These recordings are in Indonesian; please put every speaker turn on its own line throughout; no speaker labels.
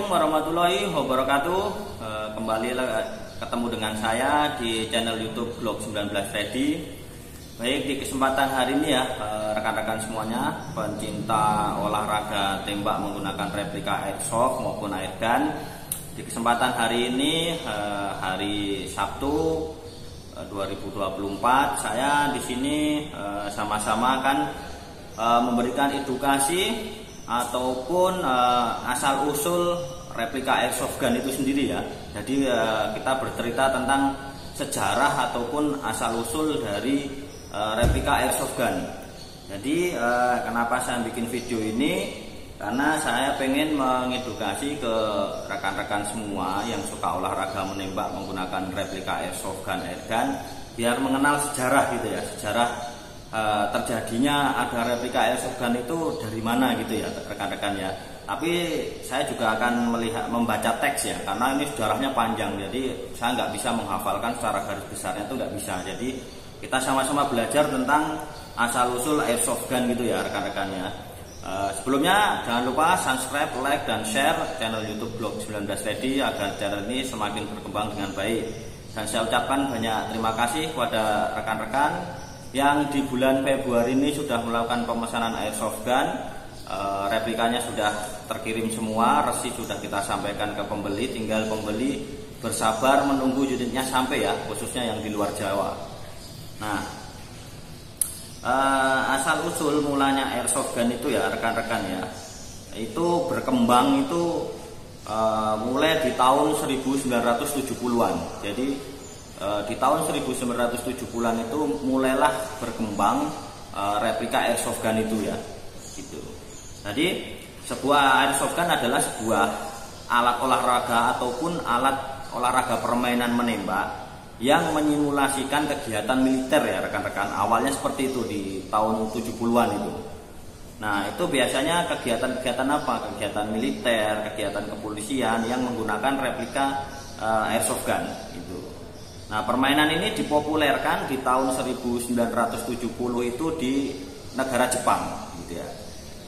Assalamualaikum warahmatullahi wabarakatuh. Kembali ketemu dengan saya di channel YouTube Blog 19 Ready. Baik, di kesempatan hari ini ya rekan-rekan semuanya, pencinta olahraga tembak menggunakan replika airsoft maupun airgun. Di kesempatan hari ini hari Sabtu 2024, saya di sini sama-sama akan memberikan edukasi ataupun asal usul replika airsoft gun itu sendiri ya. Jadi kita bercerita tentang sejarah ataupun asal usul dari replika airsoft gun. Jadi kenapa saya bikin video ini? Karena saya pengen mengedukasi ke rekan-rekan semua yang suka olahraga menembak menggunakan replika airsoft gun, airgun, biar mengenal sejarah gitu ya, sejarah terjadinya ada replika airsoft gun itu dari mana gitu ya rekan-rekan ya. Tapi saya juga akan membaca teks ya, karena ini sejarahnya panjang, jadi saya nggak bisa menghafalkan secara garis besarnya, itu nggak bisa. Jadi kita sama-sama belajar tentang asal usul airsoft gun gitu ya rekan-rekannya. Sebelumnya jangan lupa subscribe, like, dan share channel YouTube Blog 19 Ready agar channel ini semakin berkembang dengan baik. Dan saya ucapkan banyak terima kasih kepada rekan-rekan yang di bulan Februari ini sudah melakukan pemesanan airsoft gun. Replikanya sudah terkirim semua, resi sudah kita sampaikan ke pembeli, tinggal pembeli bersabar menunggu unitnya sampai ya, khususnya yang di luar Jawa. Nah, asal usul mulanya airsoft gun itu ya rekan-rekan ya, itu berkembang itu mulai di tahun 1970-an. Jadi di tahun 1970-an itu mulailah berkembang replika airsoft gun itu ya, gitu. Jadi sebuah airsoft gun adalah sebuah alat olahraga ataupun alat olahraga permainan menembak yang menyimulasikan kegiatan militer ya rekan-rekan. Awalnya seperti itu di tahun 70-an itu. Nah, itu biasanya kegiatan-kegiatan apa? Kegiatan militer, kegiatan kepolisian yang menggunakan replika airsoft gun itu. Nah, permainan ini dipopulerkan di tahun 1970 itu di negara Jepang gitu ya.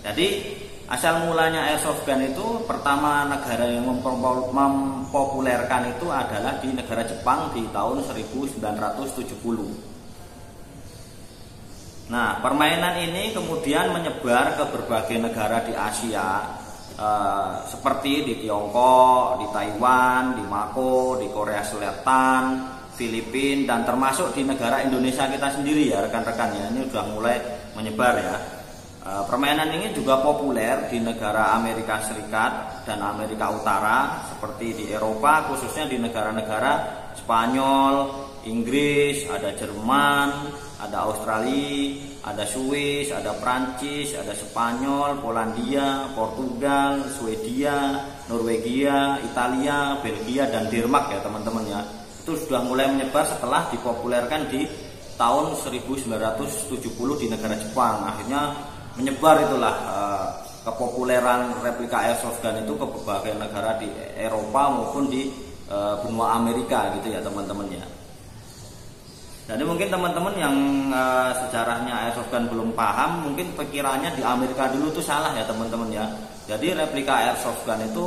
Jadi asal mulanya airsoft gun itu pertama negara yang mempopulerkan itu adalah di negara Jepang di tahun 1970. Nah, permainan ini kemudian menyebar ke berbagai negara di Asia, seperti di Tiongkok, di Taiwan, di Mako, di Korea Selatan, Filipina, dan termasuk di negara Indonesia kita sendiri ya rekan-rekan ya. Ini sudah mulai menyebar ya. Permainan ini juga populer di negara Amerika Serikat dan Amerika Utara, seperti di Eropa, khususnya di negara-negara Spanyol, Inggris, ada Jerman, ada Australia, ada Swiss, ada Prancis, ada Spanyol, Polandia, Portugal, Swedia, Norwegia, Italia, Belgia, dan Denmark ya teman-teman ya. Itu sudah mulai menyebar setelah dipopulerkan di tahun 1970 di negara Jepang. Akhirnya menyebar itulah kepopuleran replika airsoft gun itu ke berbagai negara di Eropa maupun di benua Amerika gitu ya teman-teman ya. Jadi mungkin teman-teman yang sejarahnya airsoft gun belum paham, mungkin pikirannya di Amerika dulu itu salah ya teman-teman ya. Jadi replika airsoft gun itu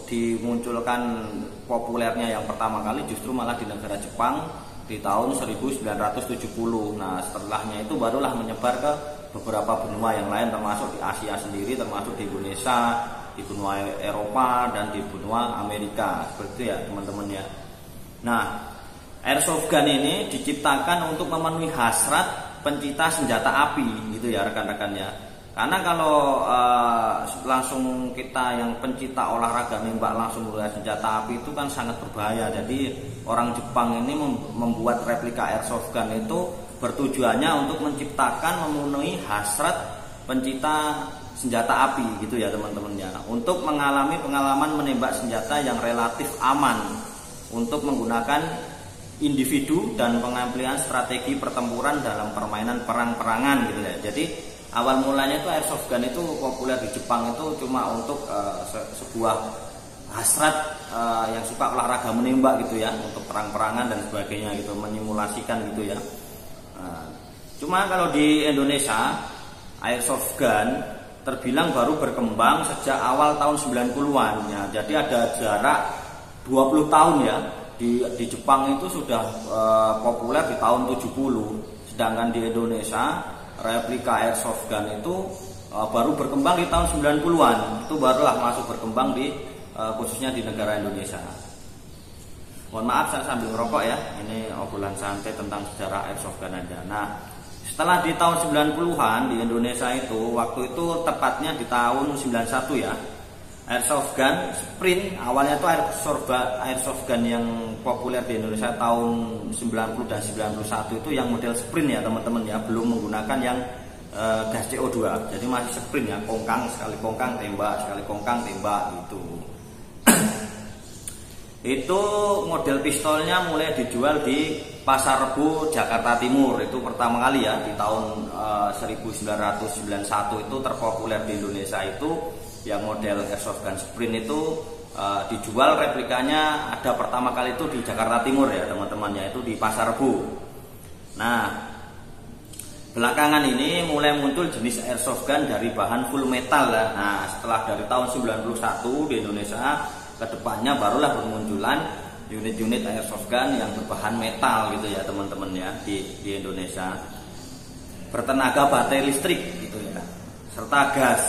dimunculkan populernya yang pertama kali justru malah di negara Jepang di tahun 1970. Nah, setelahnya itu barulah menyebar ke beberapa benua yang lain, termasuk di Asia sendiri, termasuk di Indonesia, di benua Eropa, dan di benua Amerika. Seperti itu ya teman-teman ya. Nah, airsoft gun ini diciptakan untuk memenuhi hasrat pencinta senjata api gitu ya rekan-rekan ya. Karena kalau langsung kita yang pencinta olahraga nembak langsung menggunakan senjata api itu kan sangat berbahaya. Jadi orang Jepang ini membuat replika airsoft gun itu bertujuannya untuk menciptakan, memenuhi hasrat pencinta senjata api gitu ya teman-teman ya. Untuk mengalami pengalaman menembak senjata yang relatif aman untuk menggunakan individu dan pengambilan strategi pertempuran dalam permainan perang-perangan gitu ya. Jadi awal mulanya itu airsoft gun itu populer di Jepang itu cuma untuk sebuah hasrat yang suka olahraga menembak gitu ya, untuk perang-perangan dan sebagainya gitu, menyimulasikan gitu ya. Cuma kalau di Indonesia airsoft gun terbilang baru berkembang sejak awal tahun 90-an ya. Jadi ada jarak 20 tahun ya. Di Jepang itu sudah populer di tahun 70, sedangkan di Indonesia replika airsoft gun itu baru berkembang di tahun 90-an. Itu barulah masuk berkembang di khususnya di negara Indonesia. Mohon maaf saya sambil ngerokok ya. Ini obrolan santai tentang sejarah airsoft gun aja. Nah, setelah di tahun 90-an di Indonesia itu, waktu itu tepatnya di tahun 91 ya, airsoft gun sprint, awalnya itu airsoft gun yang populer di Indonesia tahun 90 dan 91 itu yang model sprint ya teman-teman ya, belum menggunakan yang gas CO2. Jadi masih sprint ya, kongkang sekali kongkang tembak, sekali kongkang tembak gitu. Itu model pistolnya mulai dijual di Pasar Rebo Jakarta Timur. Itu pertama kali ya di tahun 1991 itu terpopuler di Indonesia itu yang model airsoft gun sprint itu dijual replikanya ada pertama kali itu di Jakarta Timur ya teman-teman ya, itu di Pasar Rebo. Nah, belakangan ini mulai muncul jenis airsoft gun dari bahan full metal lah. Nah, setelah dari tahun 91 di Indonesia, kedepannya barulah bermunculan unit-unit airsoft gun yang berbahan metal gitu ya teman-teman ya di Indonesia, bertenaga baterai listrik gitu ya, serta gas.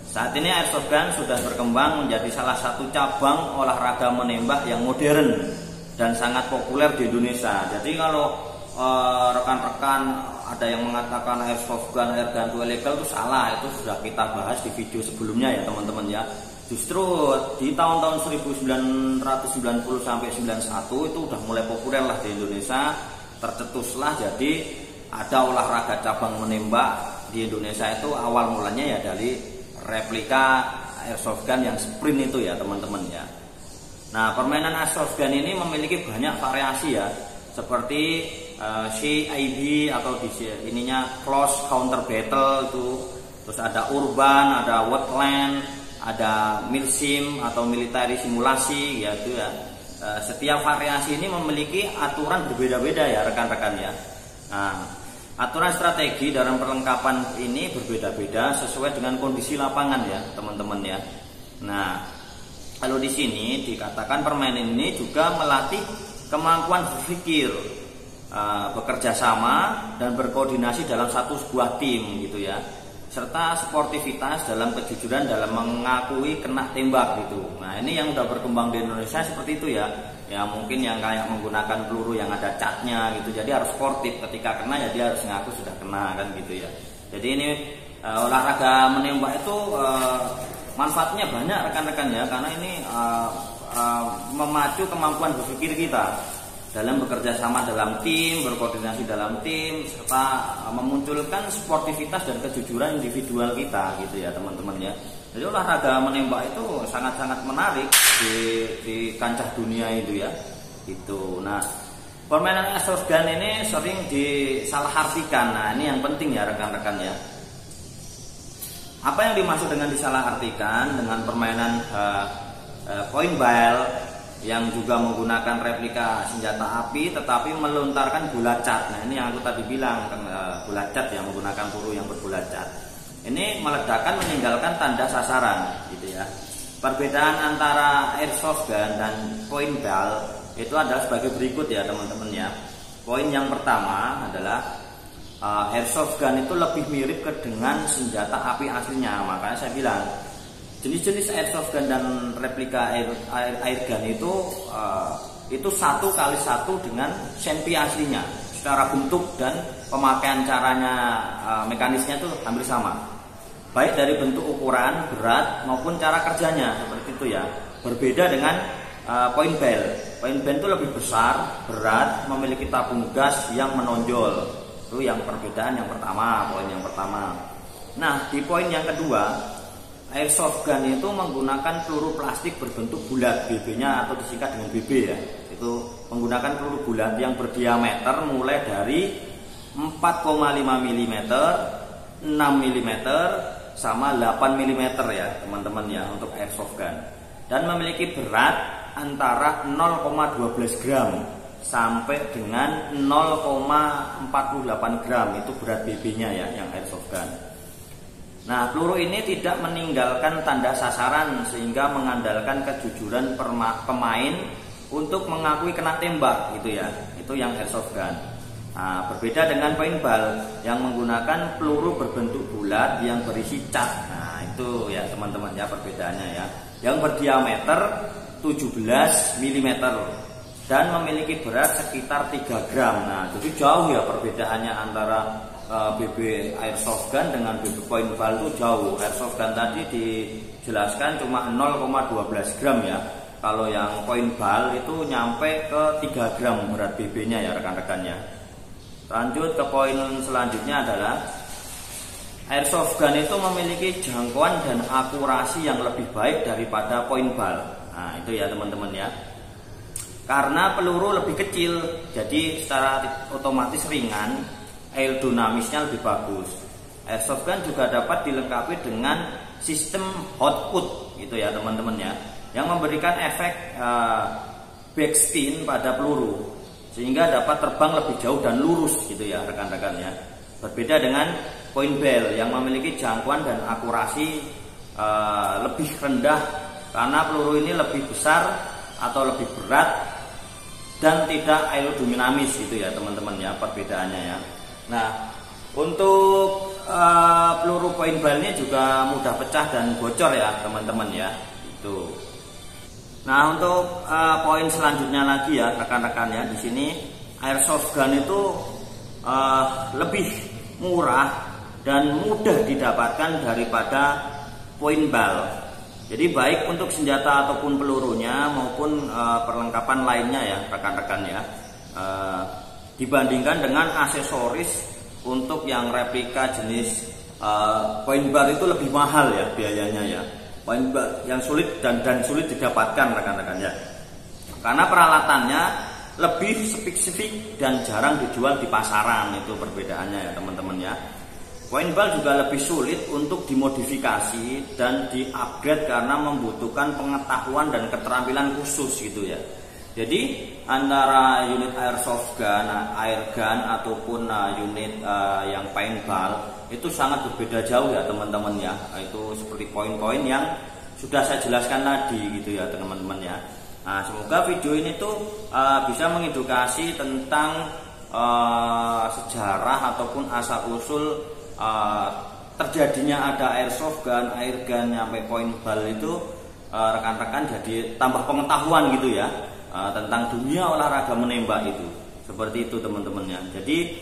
Saat ini airsoft gun sudah berkembang menjadi salah satu cabang olahraga menembak yang modern dan sangat populer di Indonesia. Jadi kalau rekan-rekan ada yang mengatakan airsoft gun, air gun itu ilegal, itu salah. Itu sudah kita bahas di video sebelumnya ya teman-teman ya. Justru di tahun-tahun 1990 sampai 91 itu udah mulai populer lah di Indonesia, tercetuslah jadi ada olahraga cabang menembak di Indonesia itu awal mulanya ya dari replika airsoft gun yang sprint itu ya teman-teman ya. Nah, permainan airsoft gun ini memiliki banyak variasi ya, seperti CIB atau ininya close counter battle itu, terus ada urban, ada wetland, ada milsim atau military simulasi ya itu ya. Setiap variasi ini memiliki aturan berbeda-beda ya rekan-rekan ya. Nah, aturan strategi dalam perlengkapan ini berbeda-beda sesuai dengan kondisi lapangan ya teman-teman ya. Nah, kalau di sini dikatakan permainan ini juga melatih kemampuan berpikir, bekerja sama dan berkoordinasi dalam satu sebuah tim gitu ya, serta sportivitas dalam kejujuran dalam mengakui kena tembak gitu. Nah, ini yang udah berkembang di Indonesia seperti itu ya. Ya mungkin yang kayak menggunakan peluru yang ada catnya gitu. Jadi harus sportif, ketika kena ya dia harus ngaku sudah kena kan gitu ya. Jadi ini olahraga menembak itu manfaatnya banyak rekan-rekan ya, karena ini memacu kemampuan berpikir kita dalam bekerja sama dalam tim, berkoordinasi dalam tim, serta memunculkan sportivitas dan kejujuran individual kita gitu ya teman-teman ya. Jadi olahraga menembak itu sangat-sangat menarik di kancah dunia itu ya. Gitu. Nah, permainan airsoft gun ini sering disalahartikan. Nah, ini yang penting ya rekan-rekan ya. Apa yang dimaksud dengan disalahartikan dengan permainan paintball yang juga menggunakan replika senjata api tetapi melontarkan bola cat. Nah, ini yang aku tadi bilang bola cat yang menggunakan peluru yang berbola cat. Ini meledakkan meninggalkan tanda sasaran gitu ya. Perbedaan antara airsoft gun dan paintball itu adalah sebagai berikut ya teman-teman ya. Poin yang pertama adalah airsoft gun itu lebih mirip dengan senjata api aslinya. Makanya saya bilang jenis-jenis airsoft gun dan replika air gun itu satu kali satu dengan senpi aslinya. Secara bentuk dan pemakaian caranya, mekanisnya itu hampir sama. Baik dari bentuk ukuran, berat maupun cara kerjanya seperti itu ya. Berbeda dengan paintball. Paintball itu lebih besar, berat, memiliki tabung gas yang menonjol. Itu yang perbedaan yang pertama, poin yang pertama. Nah, di poin yang kedua, airsoft gun itu menggunakan peluru plastik berbentuk bulat, BB-nya atau disingkat dengan BB ya. Itu menggunakan peluru bulat yang berdiameter mulai dari 4,5 mm, 6 mm sama 8 mm ya teman-teman ya untuk airsoft gun. Dan memiliki berat antara 0,12 gram sampai dengan 0,48 gram itu berat BB-nya ya yang airsoft gun. Nah, peluru ini tidak meninggalkan tanda sasaran sehingga mengandalkan kejujuran pemain untuk mengakui kena tembak gitu ya. Itu yang airsoft gun. Nah, berbeda dengan paintball yang menggunakan peluru berbentuk bulat yang berisi cat. Nah, itu ya teman-teman ya perbedaannya ya. Yang berdiameter 17 mm dan memiliki berat sekitar 3 gram. Nah, jadi jauh ya perbedaannya antara BB airsoft gun dengan BB paintball itu jauh. Airsoft gun tadi dijelaskan cuma 0,12 gram ya. Kalau yang paintball itu nyampe ke 3 gram berat BB-nya ya rekan-rekannya. Lanjut ke poin selanjutnya adalah airsoft gun itu memiliki jangkauan dan akurasi yang lebih baik daripada paintball. Nah, itu ya teman-teman ya. Karena peluru lebih kecil, jadi secara otomatis ringan, aerodinamisnya lebih bagus. Airsoft gun juga dapat dilengkapi dengan sistem hot put gitu ya teman-teman ya, yang memberikan efek backspin pada peluru sehingga dapat terbang lebih jauh dan lurus gitu ya rekan-rekan ya. Berbeda dengan paintball yang memiliki jangkauan dan akurasi lebih rendah karena peluru ini lebih besar atau lebih berat dan tidak aerodinamis gitu ya teman-teman ya perbedaannya ya. Nah, untuk peluru paintball ini juga mudah pecah dan bocor ya teman-teman ya. Itu. Nah, untuk poin selanjutnya lagi ya rekan-rekan ya, di sini airsoft gun itu lebih murah dan mudah didapatkan daripada paintball. Jadi baik untuk senjata ataupun pelurunya maupun perlengkapan lainnya ya rekan-rekan ya, dibandingkan dengan aksesoris untuk yang replika jenis paintball itu lebih mahal ya biayanya ya. Paintball yang sulit dan sulit didapatkan rekan-rekan ya, karena peralatannya lebih spesifik dan jarang dijual di pasaran. Itu perbedaannya ya teman-teman ya. Paintball juga lebih sulit untuk dimodifikasi dan di-upgrade karena membutuhkan pengetahuan dan keterampilan khusus gitu ya. Jadi antara unit airsoft gun, air gun ataupun unit yang paintball itu sangat berbeda jauh ya teman-teman ya. Itu seperti poin-poin yang sudah saya jelaskan tadi gitu ya teman-teman ya. Nah, semoga video ini tuh bisa mengedukasi tentang sejarah ataupun asal-usul terjadinya ada airsoft gun, air gun sampai paintball itu rekan-rekan jadi tambah pengetahuan gitu ya tentang dunia olahraga menembak itu. Seperti itu teman-teman ya. Jadi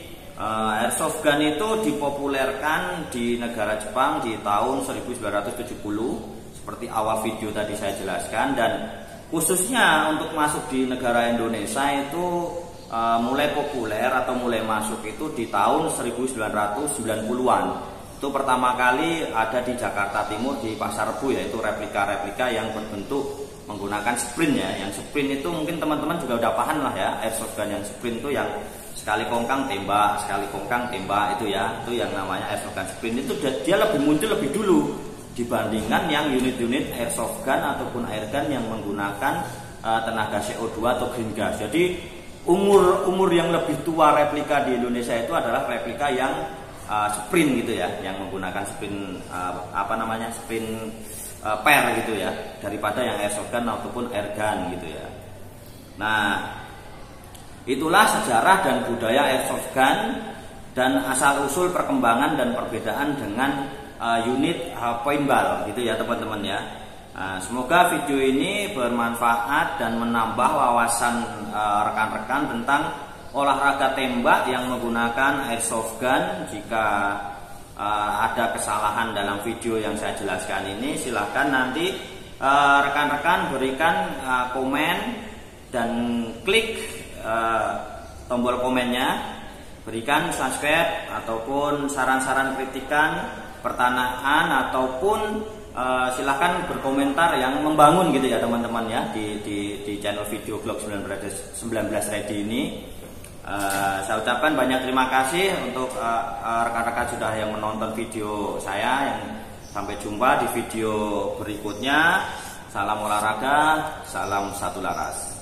airsoft gun itu dipopulerkan di negara Jepang di tahun 1970 seperti awal video tadi saya jelaskan, dan khususnya untuk masuk di negara Indonesia itu mulai populer atau mulai masuk itu di tahun 1990-an. Itu pertama kali ada di Jakarta Timur di Pasar Rebo, yaitu replika-replika yang berbentuk menggunakan sprint ya. Yang sprint itu mungkin teman-teman juga udah paham lah ya, airsoft gun yang sprint itu yang sekali kongkang tembak, sekali kongkang tembak itu ya. Itu yang namanya airsoft gun sprint. Itu dia lebih muncul lebih dulu dibandingkan yang unit-unit airsoft gun ataupun air gun yang menggunakan tenaga CO2 atau green gas. Jadi umur yang lebih tua replika di Indonesia itu adalah replika yang sprint gitu ya, yang menggunakan sprint sprint pair gitu ya, daripada yang airsoft gun ataupun air gun gitu ya. Nah, itulah sejarah dan budaya airsoft gun dan asal usul perkembangan dan perbedaan dengan unit paintball gitu ya teman-teman ya. Nah, semoga video ini bermanfaat dan menambah wawasan rekan-rekan tentang olahraga tembak yang menggunakan airsoft gun. Jika ada kesalahan dalam video yang saya jelaskan ini, silahkan nanti rekan-rekan berikan komen dan klik tombol komennya, berikan subscribe ataupun saran-saran kritikan, pertanyaan ataupun silahkan berkomentar yang membangun gitu ya teman-teman ya di channel video vlog 19 Ready ini. Saya ucapkan banyak terima kasih untuk rekan-rekan sudah yang menonton video saya. Sampai jumpa di video berikutnya. Salam olahraga, salam satu laras.